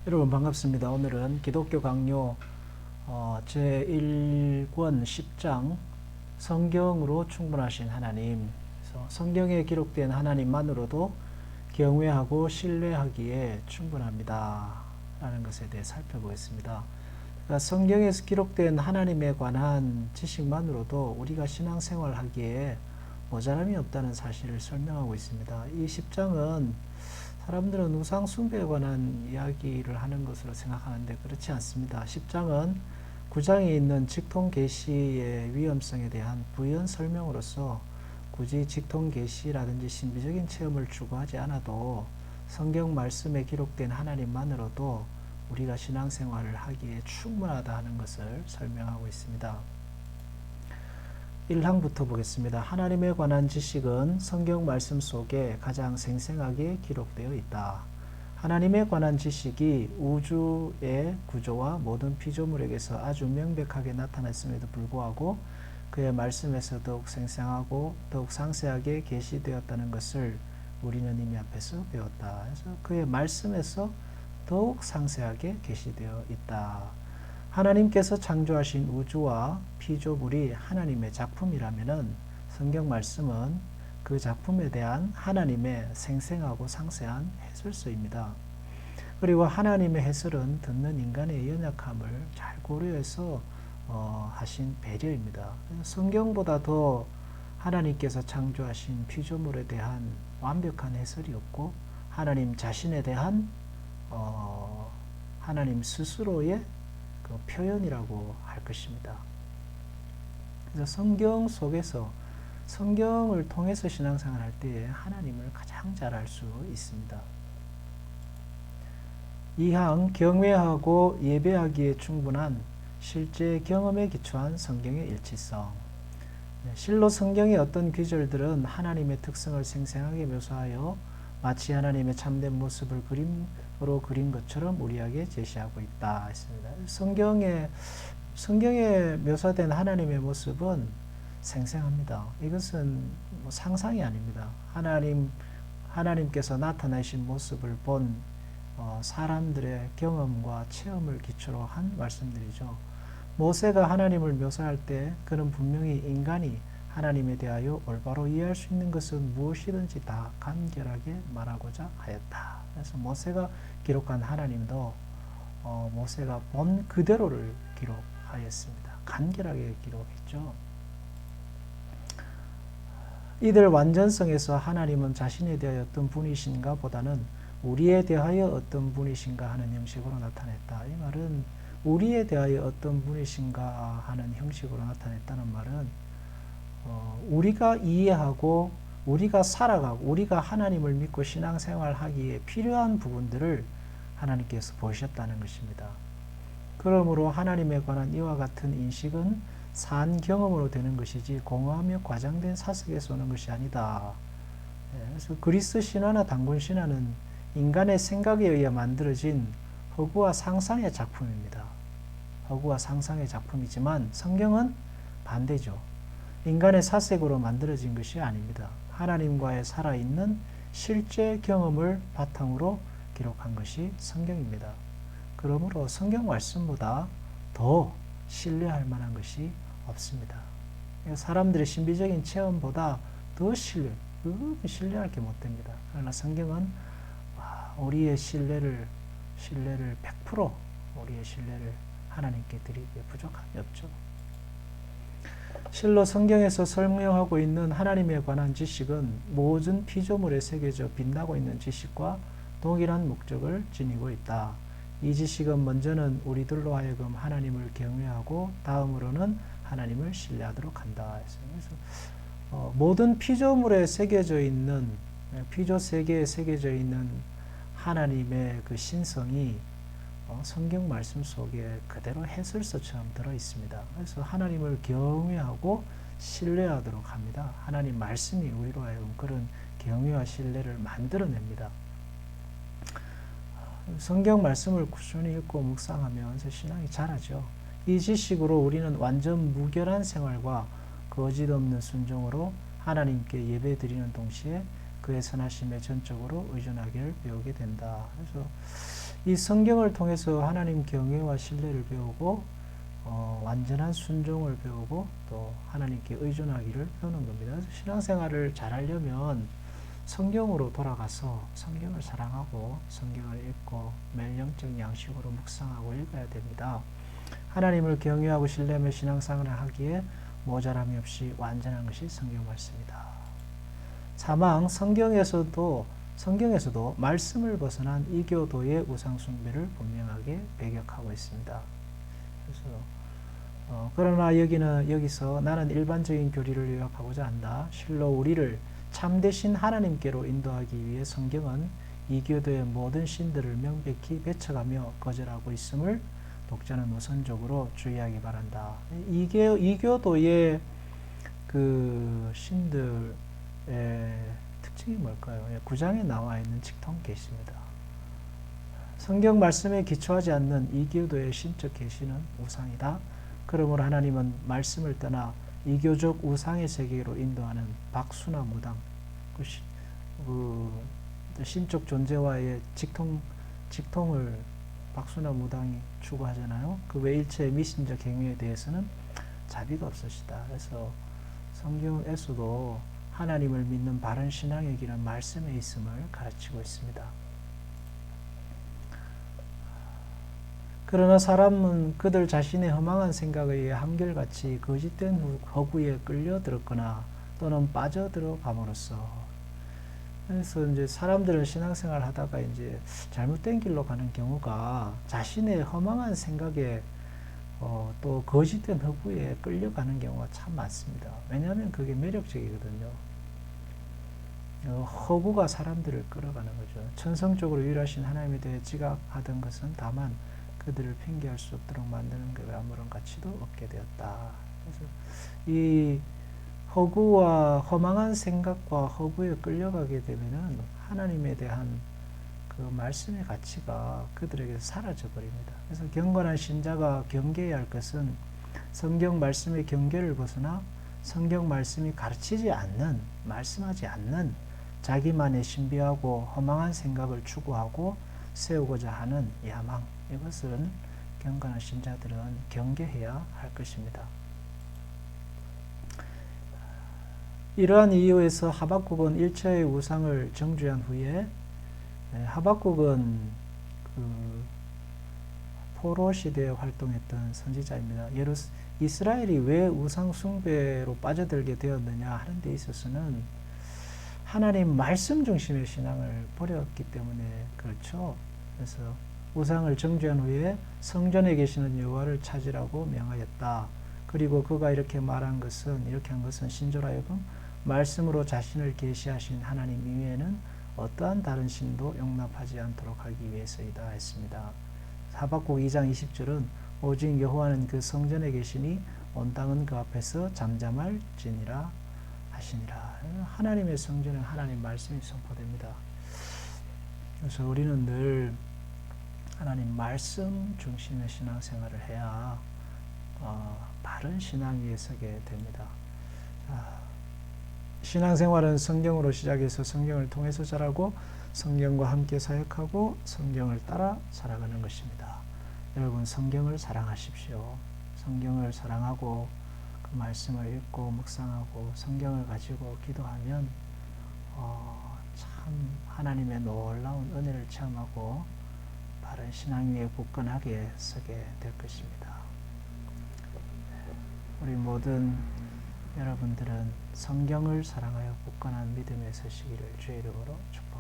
여러분 반갑습니다. 오늘은 기독교 강요 제1권 10장 성경으로 충분하신 하나님, 그래서 성경에 기록된 하나님만으로도 경외하고 신뢰하기에 충분합니다 라는 것에 대해 살펴보겠습니다. 그러니까 성경에서 기록된 하나님에 관한 지식만으로도 우리가 신앙생활 하기에 모자람이 없다는 사실을 설명하고 있습니다. 이 10장은 사람들은 우상 숭배에 관한 이야기를 하는 것으로 생각하는데 그렇지 않습니다. 10장은 9장에 있는 직통 계시의 위험성에 대한 부연 설명으로서 굳이 직통 계시라든지 신비적인 체험을 추구하지 않아도 성경 말씀에 기록된 하나님만으로도 우리가 신앙생활을 하기에 충분하다 하는 것을 설명하고 있습니다. 1항부터 보겠습니다. 하나님에 관한 지식은 성경 말씀 속에 가장 생생하게 기록되어 있다. 하나님에 관한 지식이 우주의 구조와 모든 피조물에게서 아주 명백하게 나타났음에도 불구하고 그의 말씀에서 더욱 생생하고 더욱 상세하게 계시되었다는 것을 우리는 이미 앞에서 배웠다. 그래서 그의 말씀에서 더욱 상세하게 계시되어 있다. 하나님께서 창조하신 우주와 피조물이 하나님의 작품이라면은 성경 말씀은 그 작품에 대한 하나님의 생생하고 상세한 해설서입니다. 그리고 하나님의 해설은 듣는 인간의 연약함을 잘 고려해서 하신 배려입니다. 성경보다 더 하나님께서 창조하신 피조물에 대한 완벽한 해설이 없고 하나님 자신에 대한 하나님 스스로의 그 표현이라고 할 것입니다. 그래서 성경 속에서 성경을 통해서 신앙생활 할 때에 하나님을 가장 잘 알 수 있습니다. 2항 경외하고 예배하기에 충분한 실제 경험에 기초한 성경의 일치성. 실로 성경의 어떤 귀절들은 하나님의 특성을 생생하게 묘사하여 마치 하나님의 참된 모습을 그림으로 그린 것처럼 우리에게 제시하고 있다 했습니다. 성경에 묘사된 하나님의 모습은 생생합니다. 이것은 뭐 상상이 아닙니다. 하나님께서 나타나신 모습을 본 사람들의 경험과 체험을 기초로 한 말씀들이죠. 모세가 하나님을 묘사할 때 그는 분명히 인간이 하나님에 대하여 올바로 이해할 수 있는 것은 무엇이든지 다 간결하게 말하고자 하였다. 그래서 모세가 기록한 하나님도 모세가 본 그대로를 기록하였습니다. 간결하게 기록했죠. 이들 완전성에서 하나님은 자신에 대하여 어떤 분이신가 보다는 우리에 대하여 어떤 분이신가 하는 형식으로 나타냈다. 이 말은 우리에 대하여 어떤 분이신가 하는 형식으로 나타냈다는 말은 우리가 이해하고 우리가 살아가고 우리가 하나님을 믿고 신앙생활하기에 필요한 부분들을 하나님께서 보셨다는 것입니다. 그러므로 하나님에 관한 이와 같은 인식은 산 경험으로 되는 것이지 공허하며 과장된 사색에서 오는 것이 아니다. 그래서 그리스 신화나 단군 신화는 인간의 생각에 의해 만들어진 허구와 상상의 작품입니다. 허구와 상상의 작품이지만 성경은 반대죠. 인간의 사색으로 만들어진 것이 아닙니다. 하나님과의 살아있는 실제 경험을 바탕으로 기록한 것이 성경입니다. 그러므로 성경 말씀보다 더 신뢰할 만한 것이 없습니다. 사람들의 신비적인 체험보다 더 신뢰할 게 못 됩니다. 그러나 성경은 우리의 신뢰를 100% 우리의 신뢰를 하나님께 드리기에 부족함이 없죠. 실로 성경에서 설명하고 있는 하나님에 관한 지식은 모든 피조물에 새겨져 빛나고 있는 지식과 동일한 목적을 지니고 있다. 이 지식은 먼저는 우리들로 하여금 하나님을 경외하고 다음으로는 하나님을 신뢰하도록 한다. 그래서 모든 피조물에 새겨져 있는 피조 세계에 새겨져 있는 하나님의 그 신성이 성경 말씀 속에 그대로 해설서처럼 들어 있습니다. 그래서 하나님을 경외하고 신뢰하도록 합니다. 하나님 말씀이 우리로 하여금 그런 경외와 신뢰를 만들어냅니다. 성경 말씀을 꾸준히 읽고 묵상하면서 신앙이 자라죠. 이 지식으로 우리는 완전 무결한 생활과 거짓 없는 순종으로 하나님께 예배 드리는 동시에 그의 선하심에 전적으로 의존하기를 배우게 된다. 그래서 이 성경을 통해서 하나님 경외와 신뢰를 배우고 완전한 순종을 배우고 또 하나님께 의존하기를 배우는 겁니다. 그래서 신앙생활을 잘하려면 성경으로 돌아가서 성경을 사랑하고 성경을 읽고 매일 영적 양식으로 묵상하고 읽어야 됩니다. 하나님을 경외하고 신뢰하며 신앙생활을 하기에 모자람이 없이 완전한 것이 성경 말씀이다. 사망 성경에서도 말씀을 벗어난 이교도의 우상숭배를 분명하게 배격하고 있습니다. 그래서 그러나 여기서 나는 일반적인 교리를 요약하고자 한다. 실로 우리를 참되신 하나님께로 인도하기 위해 성경은 이교도의 모든 신들을 명백히 배척하며 거절하고 있음을 독자는 우선적으로 주의하기 바란다. 이교도의 그 신들의 특징이 뭘까요? 9장에 나와 있는 직통 계시입니다. 성경 말씀에 기초하지 않는 이교도의 신적 계시는 우상이다. 그러므로 하나님은 말씀을 떠나 이교적 우상의 세계로 인도하는 박수나 무당, 신적 존재와의 직통을 박수나 무당이 추구하잖아요. 그 외일체의 미신적 행위에 대해서는 자비가 없으시다. 그래서 성경에서도 하나님을 믿는 바른 신앙의 길은 말씀에 있음을 가르치고 있습니다. 그러나 사람은 그들 자신의 허망한 생각에 의해 한결같이 거짓된 허구에 끌려들었거나 또는 빠져들어감으로써, 그래서 이제 사람들은 신앙생활 하다가 이제 잘못된 길로 가는 경우가 자신의 허망한 생각에 또 거짓된 허구에 끌려가는 경우가 참 많습니다. 왜냐하면 그게 매력적이거든요. 허구가 사람들을 끌어가는 거죠. 천성적으로 유일하신 하나님에 대해 지각하던 것은 다만 그들을 핑계할 수 없도록 만드는 것에 아무런 가치도 없게 되었다. 그래서 이 허구와 허망한 생각과 허구에 끌려가게 되면은 하나님에 대한 그 말씀의 가치가 그들에게서 사라져 버립니다. 그래서 경건한 신자가 경계해야 할 것은 성경 말씀의 경계를 벗어나 성경 말씀이 가르치지 않는, 말씀하지 않는 자기만의 신비하고 허망한 생각을 추구하고 세우고자 하는 야망, 이것은 경건한 신자들은 경계해야 할 것입니다. 이러한 이유에서 하박국은 일체의 우상을 정죄한 후에, 하박국은 그 포로 시대에 활동했던 선지자입니다. 이스라엘이 왜 우상 숭배로 빠져들게 되었느냐 하는 데 있어서는 하나님 말씀 중심의 신앙을 버렸기 때문에 그렇죠. 그래서 우상을 정죄한 후에 성전에 계시는 여호와를 찾으라고 명하였다. 그리고 그가 이렇게 한 것은 신조로 하여금 말씀으로 자신을 계시하신 하나님 이외에는 어떠한 다른 신도 용납하지 않도록 하기 위해서이다 했습니다. 하박국 2장 20절은 오직 여호와는 그 성전에 계시니 온 땅은 그 앞에서 잠잠할지니라 하시니라. 하나님의 성전에 하나님 말씀이 선포됩니다. 그래서 우리는 늘 하나님 말씀 중심의 신앙생활을 해야 바른 신앙 위에 서게 됩니다. 신앙생활은 성경으로 시작해서 성경을 통해서 자라고 성경과 함께 사역하고 성경을 따라 살아가는 것입니다. 여러분 성경을 사랑하십시오. 성경을 사랑하고 그 말씀을 읽고 묵상하고 성경을 가지고 기도하면 참 하나님의 놀라운 은혜를 체험하고 바른 신앙 위에 굳건하게 서게 될 것입니다. 우리 모든 여러분들은 성경을 사랑하여 굳건한 믿음에 서시기를 주의 이름으로 축복합니다.